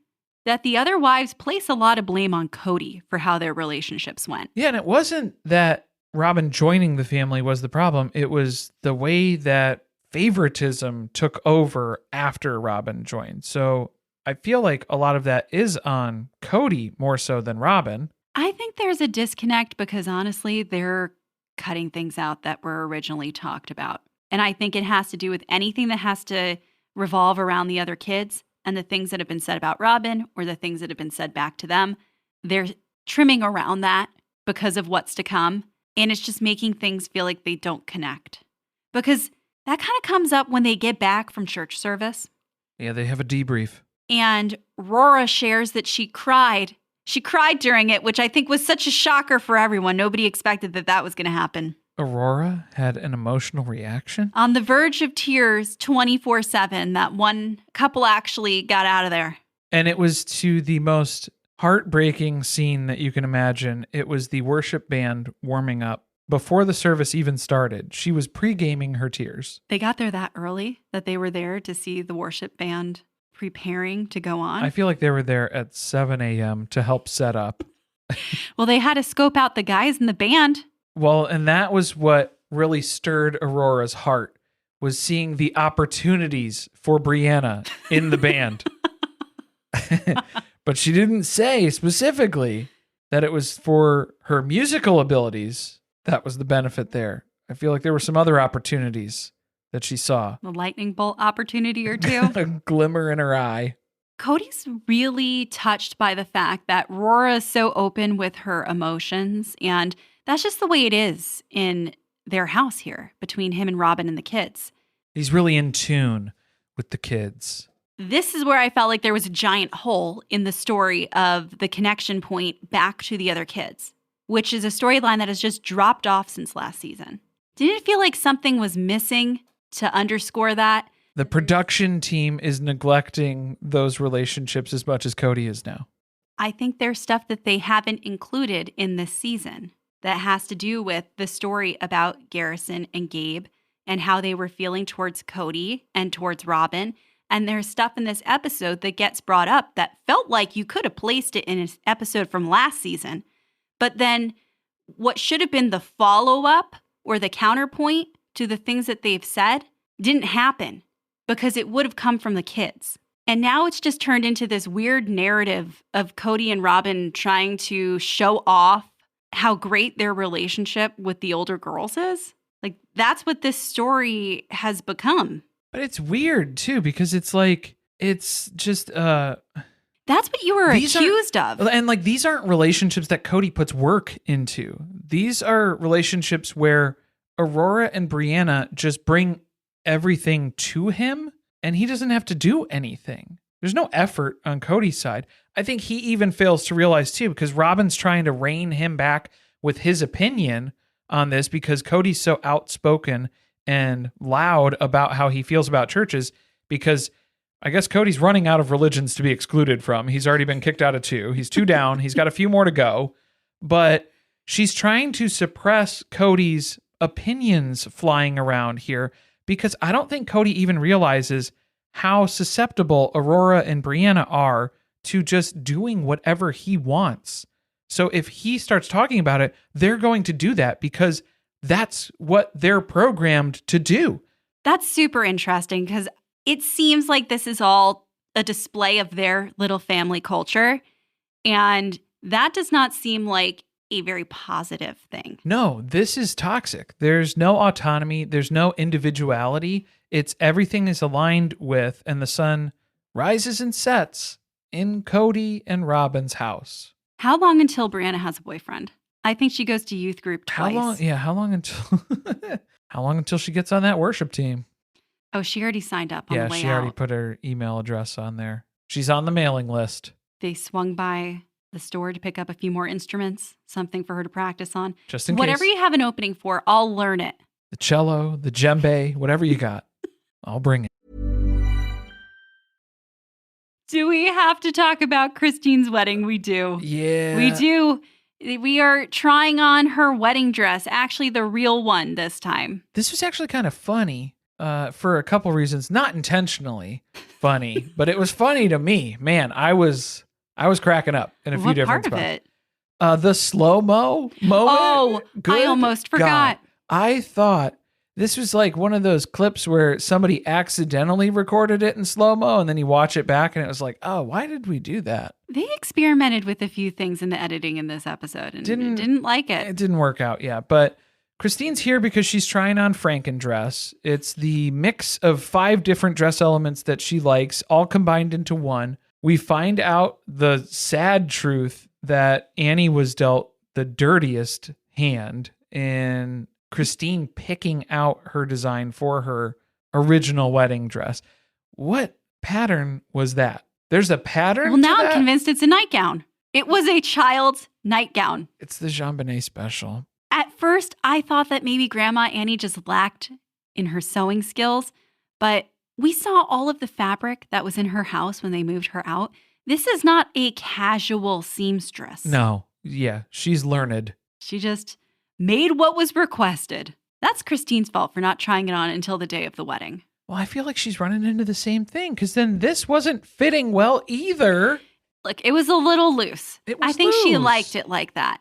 that the other wives place a lot of blame on Kody for how their relationships went. Yeah, and it wasn't that Robyn joining the family was the problem. It was the way that favoritism took over after Robyn joined. So I feel like a lot of that is on Kody more so than Robyn. I think there's a disconnect because honestly, they're cutting things out that were originally talked about. And I think it has to do with anything that has to revolve around the other kids. and the things that have been said about Robyn or the things that have been said back to them. They're trimming around that because of what's to come. And it's just making things feel like they don't connect. Because that kind of comes up when they get back from church service. Yeah, they have a debrief. And Rora shares that she cried. She cried during it, which I think was such a shocker for everyone. Nobody expected that was going to happen. Aurora had an emotional reaction? On the verge of tears 24/7, that one couple actually got out of there. And it was to the most heartbreaking scene that you can imagine. It was the worship band warming up. Before the service even started, she was pre-gaming her tears. They got there that early that they were there to see the worship band preparing to go on. I feel like they were there at 7 a.m. to help set up. Well, they had to scope out the guys in the band. Well, and that was what really stirred Aurora's heart, was seeing the opportunities for Brianna in the band. But she didn't say specifically that it was for her musical abilities. That was the benefit there. I feel like there were some other opportunities that she saw. A lightning bolt opportunity or two. A glimmer in her eye. Kody's really touched by the fact that Rora is so open with her emotions, and that's just the way it is in their house here between him and Robyn and the kids. He's really in tune with the kids. This is where I felt like there was a giant hole in the story of the connection point back to the other kids, which is a storyline that has just dropped off since last season. Didn't it feel like something was missing to underscore that? The production team is neglecting those relationships as much as Kody is now. I think there's stuff that they haven't included in this season that has to do with the story about Garrison and Gabe and how they were feeling towards Kody and towards Robyn. And there's stuff in this episode that gets brought up that felt like you could have placed it in an episode from last season. But then what should have been the follow-up or the counterpoint to the things that they've said didn't happen because it would have come from the kids. And now it's just turned into this weird narrative of Kody and Robyn trying to show off how great their relationship with the older girls is. Like, that's what this story has become. But it's weird, too, because it's like, it's just... That's what you were accused of. And like, these aren't relationships that Kody puts work into. These are relationships where Aurora and Brianna just bring everything to him and he doesn't have to do anything. There's no effort on Kody's side. I think he even fails to realize too, because Robyn's trying to rein him back with his opinion on this because Kody's so outspoken and loud about how he feels about churches, because I guess Kody's running out of religions to be excluded from. He's already been kicked out of 2. He's 2 down. He's got a few more to go. But she's trying to suppress Kody's opinions flying around here because I don't think Kody even realizes how susceptible Aurora and Brianna are to just doing whatever he wants. So if he starts talking about it, they're going to do that because that's what they're programmed to do. That's super interesting because it seems like this is all a display of their little family culture. And that does not seem like a very positive thing. No, this is toxic. There's no autonomy. There's no individuality. It's everything is aligned with, and the sun rises and sets in Kody and Robyn's house. How long until Brianna has a boyfriend? I think she goes to youth group twice. How long until how long until she gets on that worship team? Oh, she already signed up on the way out. Yeah, she already put her email address on there. She's on the mailing list. They swung by the store to pick up a few more instruments, something for her to practice on. Just in case. Whatever you have an opening for, I'll learn it. The cello, the djembe, whatever you got, I'll bring it. Do we have to talk about Christine's wedding? We do. Yeah. We do. We are trying on her wedding dress, actually the real one this time. This was actually kind of funny for a couple reasons. Not intentionally funny, but it was funny to me. Man, I was cracking up in a few different spots. What part of it? The slow-mo moment. Oh, Good I almost forgot. God. I thought this was like one of those clips where somebody accidentally recorded it in slow-mo and then you watch it back and it was like, oh, why did we do that? They experimented with a few things in the editing in this episode and didn't like it. It didn't work out, yeah. But Christine's here because she's trying on Frankendress. It's the mix of 5 different dress elements that she likes, all combined into one. We find out the sad truth that Annie was dealt the dirtiest hand in Christine picking out her design for her original wedding dress. What pattern was that? There's a pattern? Well, now to I'm that? convinced it's a nightgown. It was a child's nightgown. It's the Jean Bonnet special. At first, I thought that maybe Grandma Annie just lacked in her sewing skills, but we saw all of the fabric that was in her house when they moved her out. This is not a casual seamstress. No. Yeah, she's learned. She just made what was requested. That's Christine's fault for not trying it on until the day of the wedding. Well, I feel like she's running into the same thing because then this wasn't fitting well either. Look, it was a little loose. It was I think she loose. liked it like that.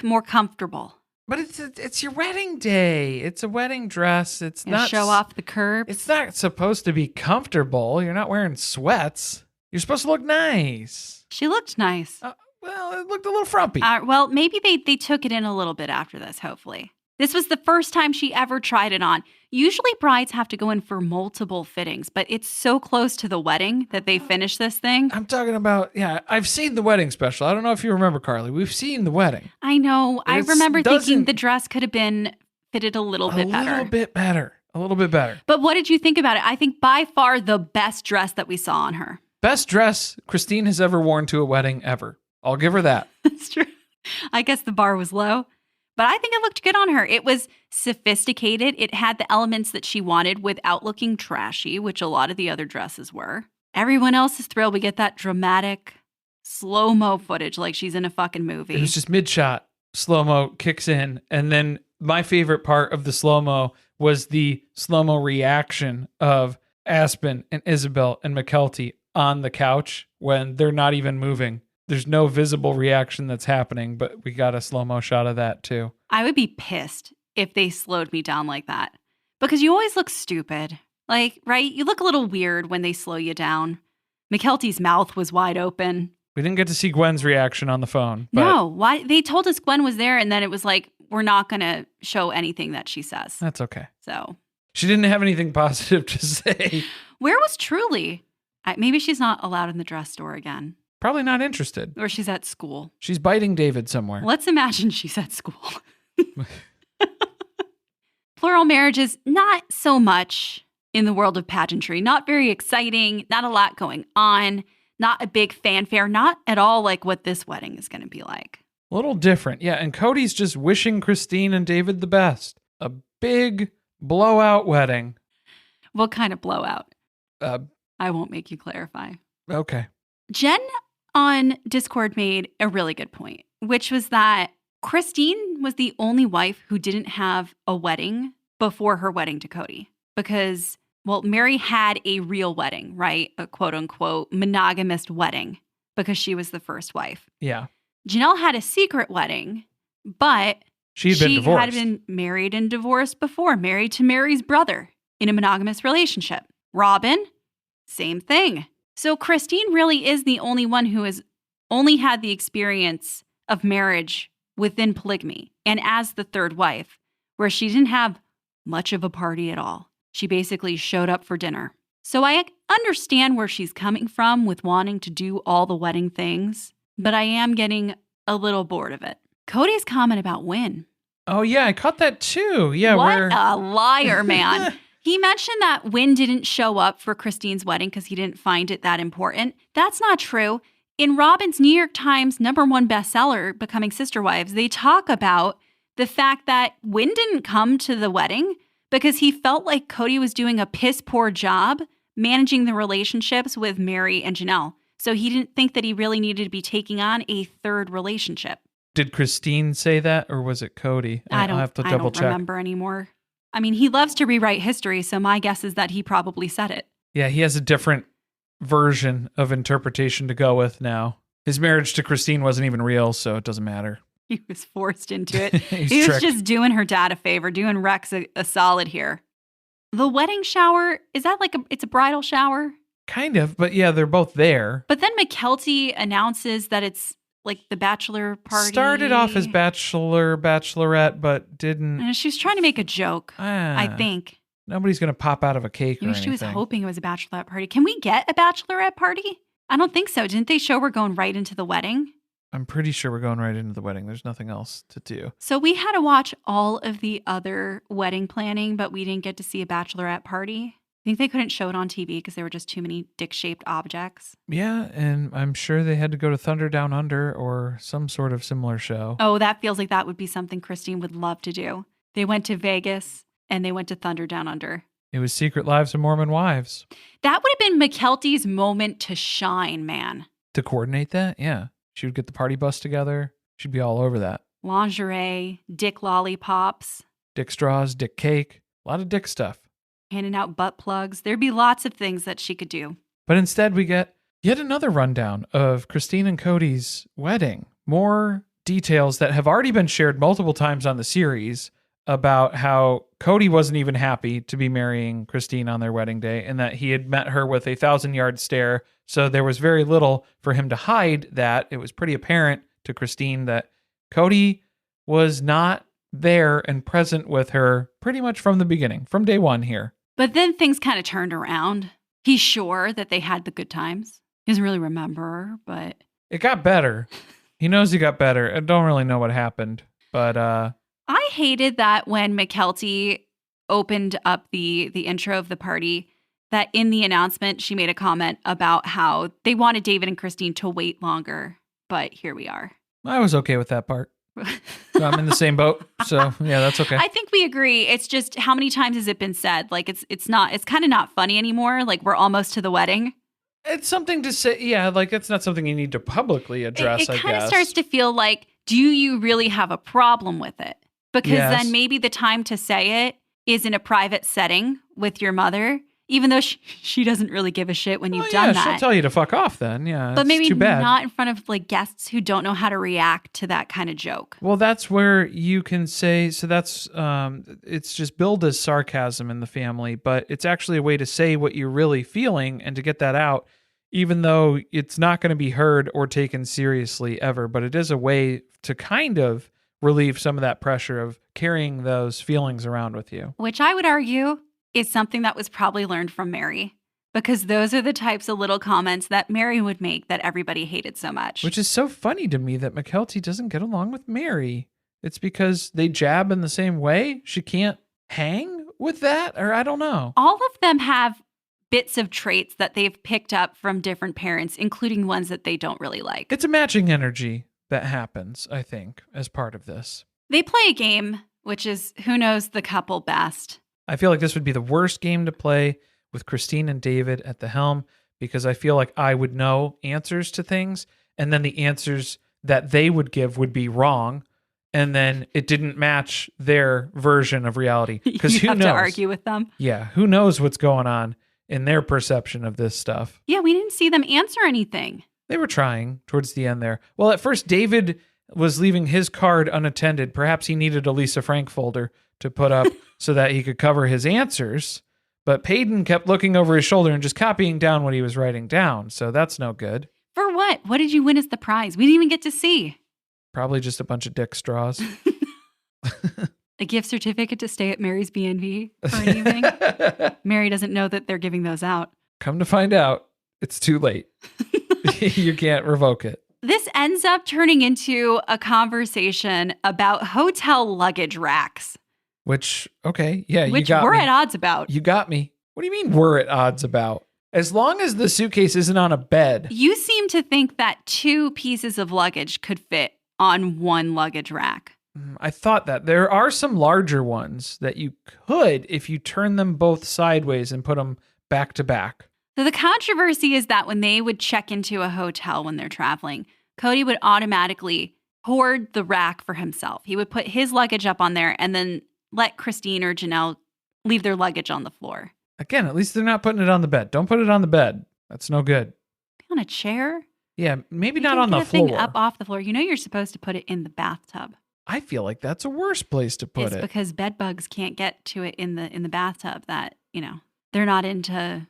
More comfortable. But it's your wedding day. It's a wedding dress. It's not Show off the curves. It's not supposed to be comfortable. You're not wearing sweats. You're supposed to look nice. She looked nice. Well, it looked a little frumpy. Well, maybe they took it in a little bit after this, hopefully. This was the first time she ever tried it on. Usually brides have to go in for multiple fittings, but it's so close to the wedding that they finish this thing. I'm talking about, I've seen the wedding special. I don't know if you remember, Carly. We've seen the wedding. I know. I remember thinking doesn't- the dress could have been fitted a little bit better. A little bit better. But what did you think about it? I think by far the best dress that we saw on her. Best dress Christine has ever worn to a wedding ever. I'll give her that. That's true. I guess the bar was low, but I think it looked good on her. It was sophisticated. It had the elements that she wanted without looking trashy, which a lot of the other dresses were. Everyone else is thrilled. We get that dramatic slow-mo footage like she's in a fucking movie. It was just mid-shot. Slow-mo kicks in. And then my favorite part of the slow-mo was the slow-mo reaction of Aspen and Isabel and McKelty on the couch when they're not even moving. There's no visible reaction that's happening, but we got a slow-mo shot of that too. I would be pissed if they slowed me down like that because you always look stupid. Like, right? You look a little weird when they slow you down. McKelty's mouth was wide open. We didn't get to see Gwen's reaction on the phone. But No, why? They told us Gwen was there and then it was like, we're not going to show anything that she says. That's okay. So She didn't have anything positive to say. where was Truly? Maybe she's not allowed in the dress store again. Probably not interested. Or she's at school. She's biting David somewhere. Let's imagine she's at school. Plural marriages, not so much in the world of pageantry. Not very exciting. Not a lot going on. Not a big fanfare. Not at all like what this wedding is going to be like. A little different. Yeah, and Cody's just wishing Christine and David the best. A big blowout wedding. What kind of blowout? Uh, I won't make you clarify. Okay. Jen on Discord made a really good point, which was that Christine was the only wife who didn't have a wedding before her wedding to Kody because, well, Meri had a real wedding, right? A quote unquote monogamous wedding because she was the first wife. Yeah. Janelle had a secret wedding, but She had been divorced. had been married and divorced before, married to Meri's brother in a monogamous relationship. Robyn, same thing. So Christine really is the only one who has only had the experience of marriage within polygamy and as the third wife, where she didn't have much of a party at all. She basically showed up for dinner. So I understand where she's coming from with wanting to do all the wedding things, but I am getting a little bored of it. Kody's comment about Win. Oh, yeah, I caught that too. Yeah, What where a liar, man. He mentioned that Win didn't show up for Christine's wedding because he didn't find it that important. That's not true. In Robyn's New York Times #1 bestseller, Becoming Sister Wives, they talk about the fact that Win didn't come to the wedding because he felt like Kody was doing a piss poor job managing the relationships with Meri and Janelle. So he didn't think that he really needed to be taking on a third relationship. did Christine say that or was it Kody? I'll have to double check. I don't remember anymore. I mean, he loves to rewrite history, so my guess is that he probably said it. Yeah, he has a different version of interpretation to go with now. His marriage to Christine wasn't even real, so it doesn't matter. He was forced into it. He's He was tricked. just doing her dad a favor, doing Rex a solid here. The wedding shower, is that like it's a bridal shower? Kind of, but yeah, they're both there. But then McKelty announces that it's like the bachelor party. Started off as bachelorette, but didn't. And she was trying to make a joke, I think. Nobody's going to pop out of a cake Maybe or anything. she was hoping it was a bachelorette party. Can we get a bachelorette party? I don't think so. Didn't they show we're going right into the wedding? I'm pretty sure we're going right into the wedding. There's nothing else to do. So we had to watch all of the other wedding planning, but we didn't get to see a bachelorette party. I think they couldn't show it on TV because there were just too many dick-shaped objects. Yeah, and I'm sure they had to go to Thunder Down Under or some sort of similar show. Oh, that feels like that would be something Christine would love to do. They went to Vegas and they went to Thunder Down Under. It was Secret Lives of Mormon Wives. That would have been McKelty's moment to shine, man. To coordinate that? Yeah. She would get the party bus together. She'd be all over that. Lingerie, dick lollipops. Dick straws, dick cake. A lot of dick stuff. Handing out butt plugs. There'd be lots of things that she could do. But instead, we get yet another rundown of Christine and Kody's wedding. More details that have already been shared multiple times on the series about how Kody wasn't even happy to be marrying Christine on their wedding day and that he had met her with a 1,000-yard stare. So there was very little for him to hide that. It was pretty apparent to Christine that Kody was not there and present with her pretty much from the beginning, from day one here. But then things kind of turned around. He's sure that they had the good times. He doesn't really remember, but... It got better. He knows he got better. I don't really know what happened, but... I hated that when McKelty opened up the intro of the party, that in the announcement, she made a comment about how they wanted David and Christine to wait longer, but here we are. I was okay with that part. I'm in the same boat, so yeah, that's okay. I think we agree. It's just how many times has it been said? Like it's kind of not funny anymore. Like we're almost to the wedding. It's something to say, yeah, like it's not something you need to publicly address, It I kind of guess. starts to feel like, do you really have a problem with it? Because Yes. then maybe the time to say it is in a private setting with your mother, even though she doesn't really give a shit when you've done that. She'll tell you to fuck off then, yeah. But it's maybe too bad. not in front of like guests who don't know how to react to that kind of joke. Well, that's where you can say, so that's, it's just billed as sarcasm in the family, but it's actually a way to say what you're really feeling and to get that out, even though it's not going to be heard or taken seriously ever. But it is a way to kind of relieve some of that pressure of carrying those feelings around with you. Which I would argue is something that was probably learned from Meri. Because those are the types of little comments that Meri would make that everybody hated so much. Which is so funny to me that McKelty doesn't get along with Meri. It's because they jab in the same way? She can't hang with that? Or I don't know. All of them have bits of traits that they've picked up from different parents, including ones that they don't really like. It's a matching energy that happens, I think, as part of this. They play a game, which is who knows the couple best. I feel like this would be the worst game to play with Christine and David at the helm because I feel like I would know answers to things and then the answers that they would give would be wrong and then it didn't match their version of reality. Because you who have knows? to argue with them. Yeah, who knows what's going on in their perception of this stuff. Yeah, we didn't see them answer anything. They were trying towards the end there. Well, at first, David was leaving his card unattended. Perhaps he needed a Lisa Frank folder to put up so that he could cover his answers. But Peyton kept looking over his shoulder and just copying down what he was writing down. So that's no good. For what? What did you win as the prize? We didn't even get to see. Probably just a bunch of dick straws. A gift certificate to stay at Meri's B&B for an evening. Meri doesn't know that they're giving those out. Come to find out, it's too late. You can't revoke it. This ends up turning into a conversation about hotel luggage racks. Which, okay, yeah, you Which got we're me. at odds about. You got me. What do you mean we're at odds about? As long as the suitcase isn't on a bed. You seem to think that 2 pieces of luggage could fit on one luggage rack. I thought that. There are some larger ones that you could if you turn them both sideways and put them back to back. So the controversy is that when they would check into a hotel when they're traveling, Kody would automatically hoard the rack for himself. He would put his luggage up on there and then let Christine or Janelle leave their luggage on the floor. Again, at least they're not putting it on the bed. Don't put it on the bed. That's no good. On a chair? Yeah, maybe You not can on get the a thing floor. up off the floor. You know you're supposed to put it in the bathtub. I feel like that's a worse place to put It's it. because bed bugs can't get to it in the bathtub. That they're not into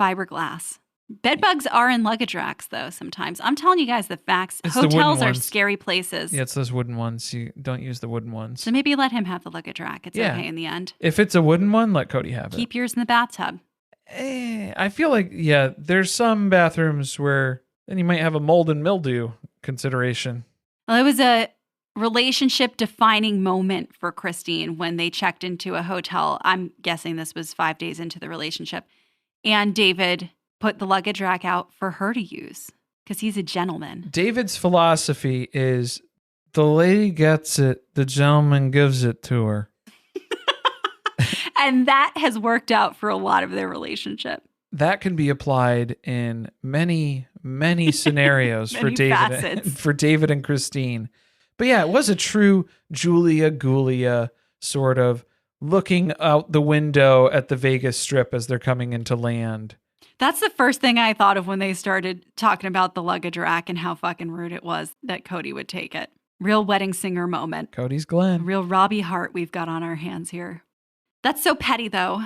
fiberglass Bed bugs are in luggage racks, though, sometimes. I'm telling you guys the facts. It's the wooden Hotels are ones. scary places. Yeah, it's those wooden ones. You don't use the wooden ones. So maybe let him have the luggage rack. It's Yeah. okay in the end. If it's a wooden one, let Kody have it. Keep yours in the bathtub. I feel like, yeah, there's some bathrooms where then you might have a mold and mildew consideration. Well, it was a relationship defining moment for Christine when they checked into a hotel. I'm guessing this was 5 days into the relationship. And David put the luggage rack out for her to use because he's a gentleman. David's philosophy is the lady gets it, the gentleman gives it to her. And that has worked out for a lot of their relationship. That can be applied in many, many scenarios for Many facets. For David and Christine. But yeah, it was a true Julia Gulia sort of looking out the window at the Vegas Strip as they're coming into land. That's the first thing I thought of when they started talking about the luggage rack and how fucking rude it was that Kody would take it. Real wedding singer moment. Cody's Glenn. Real Robbie Hart we've got on our hands here. That's so petty, though,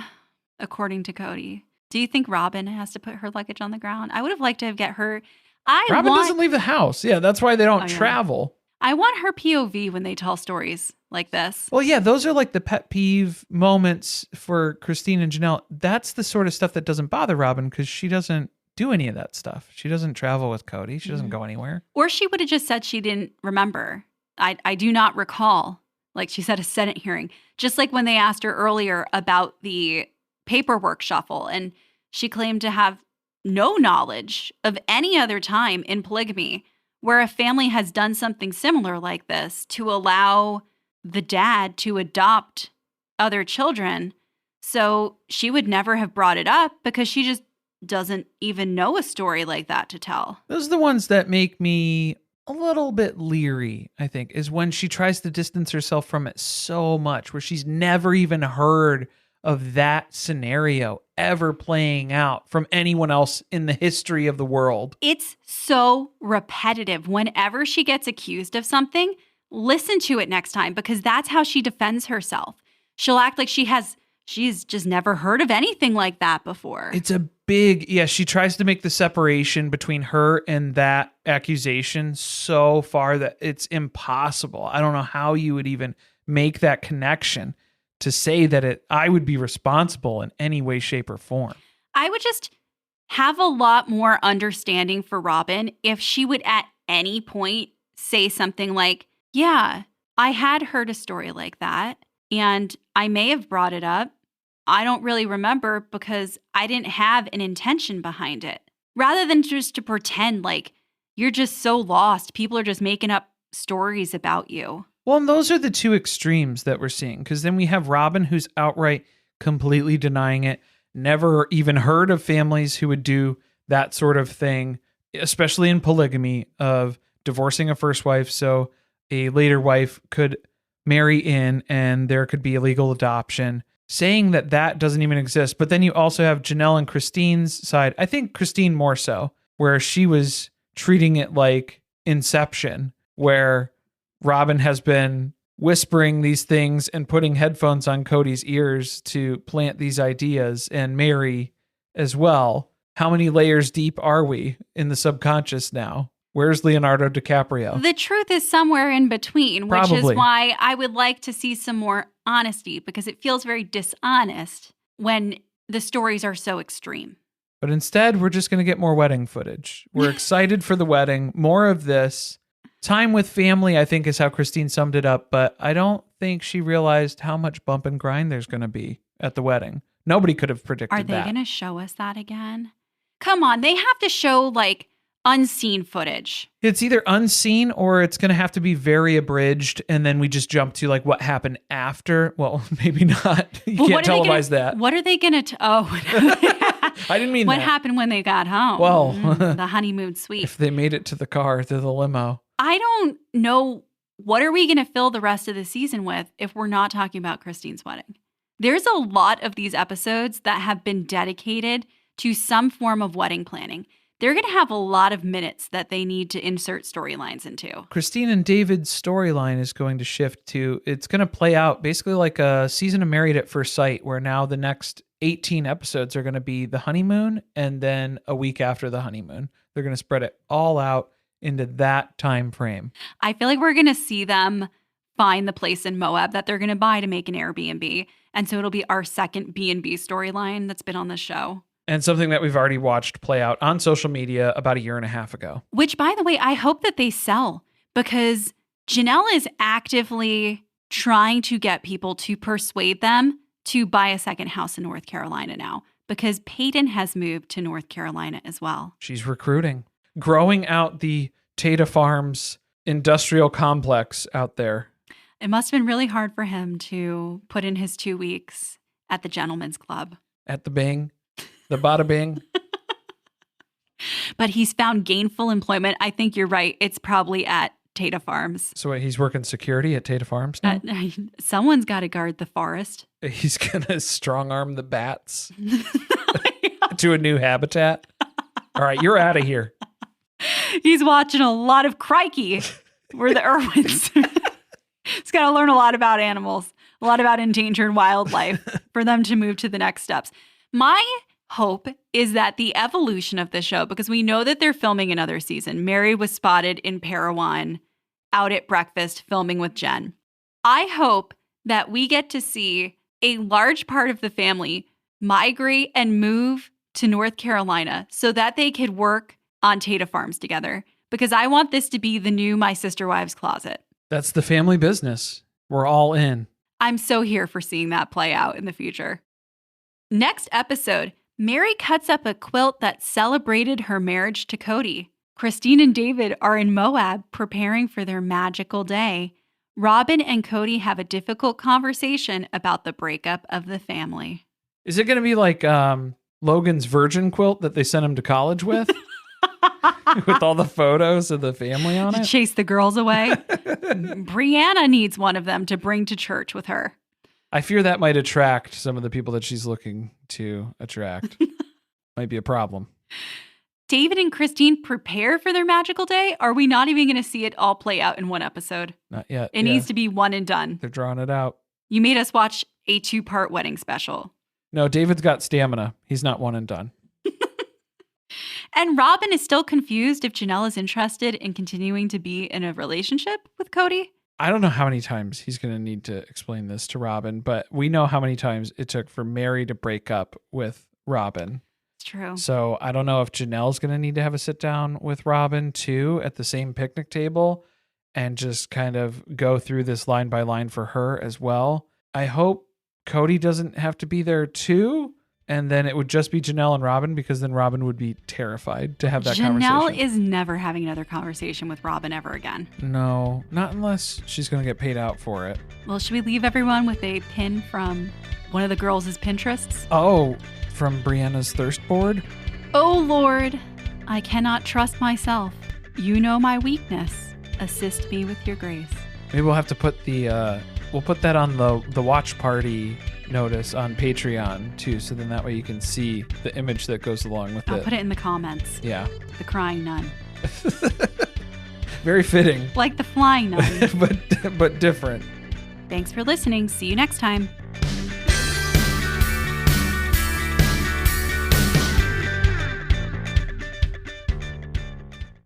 according to Kody. Do you think Robyn has to put her luggage on the ground? I would have liked to get her. Robyn doesn't leave the house. Yeah, that's why they don't travel. I want her POV when they tell stories like this. Well, yeah, those are like the pet peeve moments for Christine and Janelle. That's the sort of stuff that doesn't bother Robyn because she doesn't do any of that stuff. She doesn't travel with Kody. She doesn't go anywhere. Or she would have just said she didn't remember. I do not recall. Like she said, a Senate hearing. Just like when they asked her earlier about the paperwork shuffle. And she claimed to have no knowledge of any other time in polygamy where a family has done something similar like this to allow the dad to adopt other children. So she would never have brought it up because she just doesn't even know a story like that to tell. Those are the ones that make me a little bit leery, I think, is when she tries to distance herself from it so much, where she's never even heard of that scenario ever playing out from anyone else in the history of the world. It's so repetitive. Whenever she gets accused of something, listen to it next time because that's how she defends herself. She'll act like she's just never heard of anything like that before. It's a she tries to make the separation between her and that accusation so far that it's impossible. I don't know how you would even make that connection to say that I would be responsible in any way, shape, or form. I would just have a lot more understanding for Robyn if she would at any point say something like, yeah, I had heard a story like that, and I may have brought it up. I don't really remember because I didn't have an intention behind it. Rather than just to pretend like you're just so lost. People are just making up stories about you. Well, and those are the two extremes that we're seeing. Because then we have Robyn who's outright completely denying it. Never even heard of families who would do that sort of thing, especially in polygamy, of divorcing a first wife so a later wife could marry in and there could be a legal adoption. Saying that doesn't even exist. But then you also have Janelle and Christine's side. I think Christine more so, where she was treating it like Inception, where Robyn has been whispering these things and putting headphones on Kody's ears to plant these ideas, and Meri as well. How many layers deep are we in the subconscious now? Where's Leonardo DiCaprio? The truth is somewhere in between, which Probably. is why I would like to see some more honesty because it feels very dishonest when the stories are so extreme. But instead, we're just going to get more wedding footage. We're excited for the wedding. More of this. Time with family, I think, is how Christine summed it up. But I don't think she realized how much bump and grind there's going to be at the wedding. Nobody could have predicted that. Are they going to show us that again? Come on, they have to show like unseen footage. It's either unseen or it's going to have to be very abridged. And then we just jump to like what happened after. Well, maybe not. You can't televise that. What are they going to... I didn't mean what that. happened when they got home? Well, the honeymoon suite. If they made it to the car, to the limo. I don't know. What are we going to fill the rest of the season with if we're not talking about Christine's wedding? There's a lot of these episodes that have been dedicated to some form of wedding planning. They're going to have a lot of minutes that they need to insert storylines into. Christine and David's storyline is going to shift to, it's going to play out basically like a season of Married at First Sight, where now the next 18 episodes are going to be the honeymoon, and then a week after the honeymoon. They're going to spread it all out into that time frame. I feel like we're going to see them find the place in Moab that they're going to buy to make an Airbnb. And so it'll be our second B&B storyline that's been on the show. And something that we've already watched play out on social media about a year and a half ago. Which, by the way, I hope that they sell, because Janelle is actively trying to get people to persuade them to buy a second house in North Carolina now, because Peyton has moved to North Carolina as well. She's recruiting, growing out the Tata Farms industrial complex out there. It must have been really hard for him to put in his 2 weeks at the Gentleman's Club. At the Bing, the Bada Bing. But he's found gainful employment. I think you're right. It's probably at Tata Farms. So wait, he's working security at Tata Farms now? Someone's got to guard the forest. He's going to strong arm the bats to a new habitat. All right, you're out of here. He's watching a lot of Crikey. We're the Irwins. He's got to learn a lot about animals, a lot about endangered wildlife for them to move to the next steps. My hope is that the evolution of the show, because we know that they're filming another season. Meri was spotted in Parowan out at breakfast filming with Jen. I hope that we get to see a large part of the family migrate and move to North Carolina so that they could work on Tata Farms together, because I want this to be the new My Sister Wives Closet. That's the family business. We're all in. I'm so here for seeing that play out in the future. Next episode, Meri cuts up a quilt that celebrated her marriage to Kody. Christine and David are in Moab preparing for their magical day. Robyn and Kody have a difficult conversation about the breakup of the family. Is it going to be like Logan's virgin quilt that they sent him to college with? With all the photos of the family on it? Chase the girls away. Brianna needs one of them to bring to church with her. I fear that might attract some of the people that she's looking to attract. Might be a problem. David and Christine prepare for their magical day? Are we not even going to see it all play out in one episode? Not yet. It needs to be one and done. They're drawing it out. You made us watch a 2-part wedding special. No, David's got stamina. He's not one and done. And Robyn is still confused if Janelle is interested in continuing to be in a relationship with Kody. I don't know how many times he's going to need to explain this to Robyn, but we know how many times it took for Meri to break up with Robyn. It's true. So I don't know if Janelle's going to need to have a sit down with Robyn too at the same picnic table and just kind of go through this line by line for her as well. I hope Kody doesn't have to be there too. And then it would just be Janelle and Robyn, because then Robyn would be terrified to have that conversation. Janelle is never having another conversation with Robyn ever again. No, not unless she's going to get paid out for it. Well, should we leave everyone with a pin from one of the girls' Pinterests? Oh, from Brianna's thirst board? Oh, Lord, I cannot trust myself. You know my weakness. Assist me with your grace. Maybe we'll have to put we'll put that on the watch party notice on Patreon too, so then that way you can see the image that goes along with it. I'll put it in the comments. Yeah. The crying nun. Very fitting. Like the flying nun. but different. Thanks for listening. See you next time.